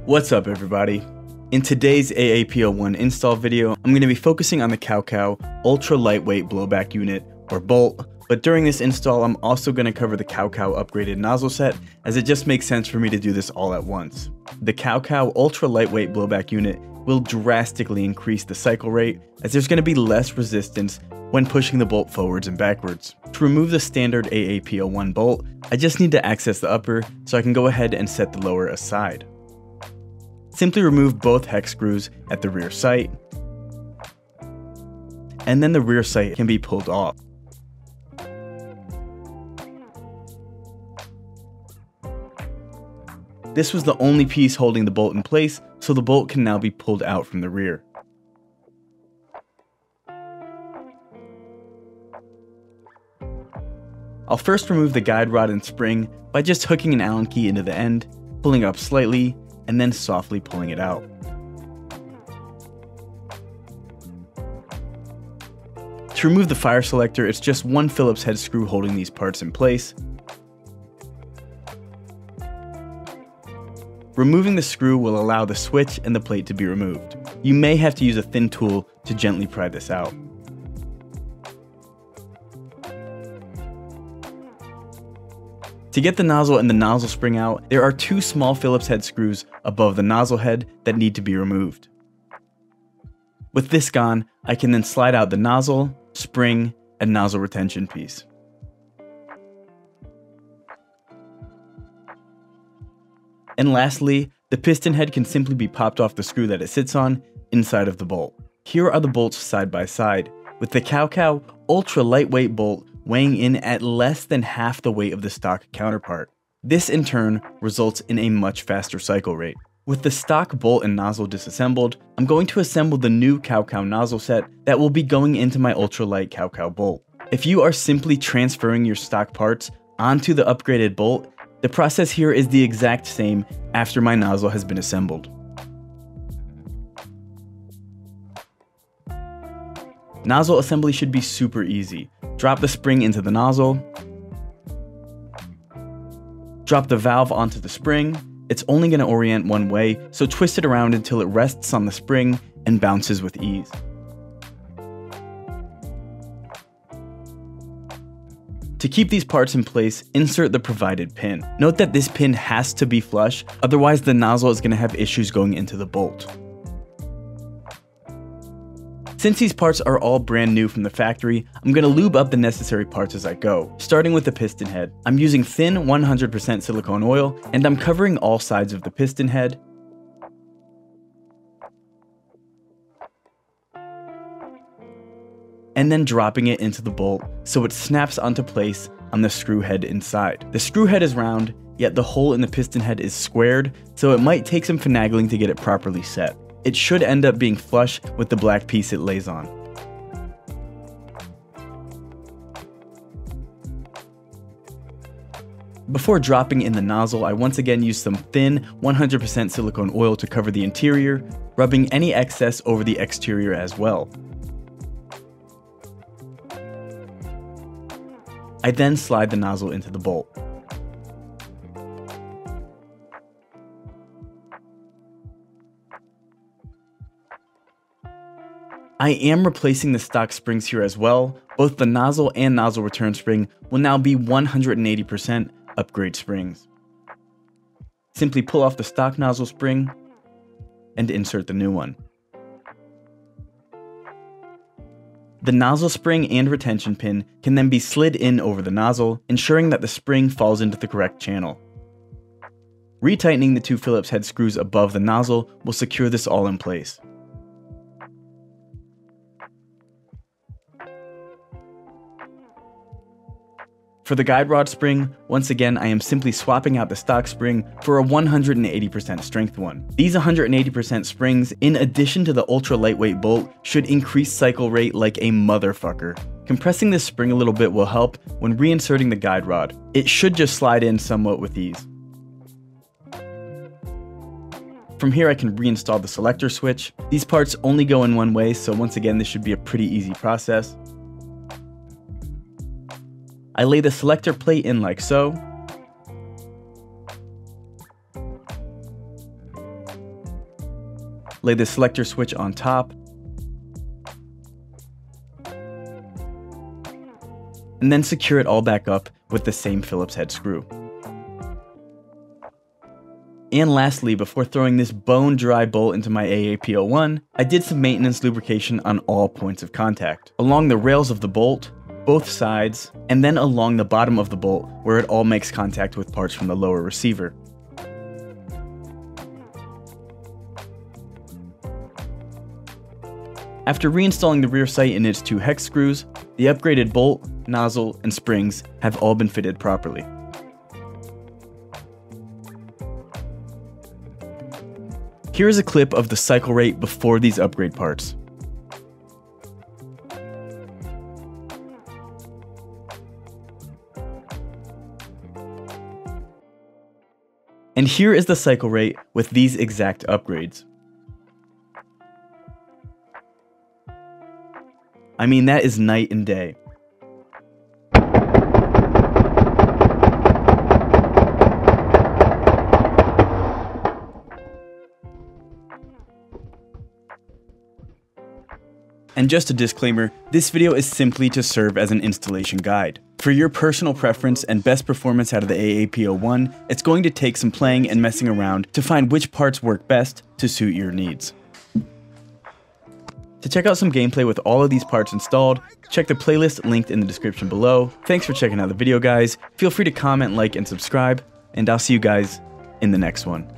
What's up everybody? In today's AAP-01 install video, I'm going to be focusing on the CowCow ultra lightweight blowback unit, or bolt, but during this install I'm also going to cover the CowCow upgraded nozzle set, as it just makes sense for me to do this all at once. The CowCow ultra lightweight blowback unit will drastically increase the cycle rate, as there's going to be less resistance when pushing the bolt forwards and backwards. To remove the standard AAP-01 bolt, I just need to access the upper so I can go ahead and set the lower aside. Simply remove both hex screws at the rear sight, and then the rear sight can be pulled off. This was the only piece holding the bolt in place, so the bolt can now be pulled out from the rear. I'll first remove the guide rod and spring by just hooking an Allen key into the end, pulling up slightly, and then softly pulling it out. To remove the fire selector, it's just one Phillips head screw holding these parts in place. Removing the screw will allow the switch and the plate to be removed. You may have to use a thin tool to gently pry this out. To get the nozzle and the nozzle spring out, there are two small Phillips head screws above the nozzle head that need to be removed. With this gone, I can then slide out the nozzle, spring, and nozzle retention piece. And lastly, the piston head can simply be popped off the screw that it sits on inside of the bolt. Here are the bolts side by side, with the CowCow ultra lightweight bolt weighing in at less than half the weight of the stock counterpart. This in turn results in a much faster cycle rate. With the stock bolt and nozzle disassembled, I'm going to assemble the new CowCow nozzle set that will be going into my ultralight CowCow bolt. If you are simply transferring your stock parts onto the upgraded bolt, the process here is the exact same after my nozzle has been assembled. Nozzle assembly should be super easy. Drop the spring into the nozzle, drop the valve onto the spring. It's only going to orient one way, so twist it around until it rests on the spring and bounces with ease. To keep these parts in place, insert the provided pin. Note that this pin has to be flush, otherwise the nozzle is going to have issues going into the bolt. Since these parts are all brand new from the factory, I'm going to lube up the necessary parts as I go, starting with the piston head. I'm using thin 100% silicone oil, and I'm covering all sides of the piston head. And then dropping it into the bolt so it snaps onto place on the screw head inside. The screw head is round, yet the hole in the piston head is squared, so it might take some finagling to get it properly set. It should end up being flush with the black piece it lays on. Before dropping in the nozzle, I once again use some thin 100% silicone oil to cover the interior, rubbing any excess over the exterior as well. I then slide the nozzle into the bolt. I am replacing the stock springs here as well. Both the nozzle and nozzle return spring will now be 180% upgrade springs. Simply pull off the stock nozzle spring and insert the new one. The nozzle spring and retention pin can then be slid in over the nozzle, ensuring that the spring falls into the correct channel. Retightening the two Phillips head screws above the nozzle will secure this all in place. For the guide rod spring, once again I am simply swapping out the stock spring for a 180% strength one. These 180% springs, in addition to the ultra lightweight bolt, should increase cycle rate like a motherfucker. Compressing this spring a little bit will help when reinserting the guide rod. It should just slide in somewhat with ease. From here I can reinstall the selector switch. These parts only go in one way, so once again this should be a pretty easy process. I lay the selector plate in like so. lay the selector switch on top, and then secure it all back up with the same Phillips head screw. And lastly, before throwing this bone dry bolt into my AAP-01, I did some maintenance lubrication on all points of contact. Along the rails of the bolt, both sides, and then along the bottom of the bolt where it all makes contact with parts from the lower receiver. After reinstalling the rear sight and its 2 hex screws, the upgraded bolt, nozzle, and springs have all been fitted properly. Here is a clip of the cycle rate before these upgrade parts. And here is the cycle rate with these exact upgrades. I mean, that is night and day. And just a disclaimer, this video is simply to serve as an installation guide. For your personal preference and best performance out of the AAP-01, it's going to take some playing and messing around to find which parts work best to suit your needs. To check out some gameplay with all of these parts installed, check the playlist linked in the description below. Thanks for checking out the video, guys. Feel free to comment, like, and subscribe, and I'll see you guys in the next one.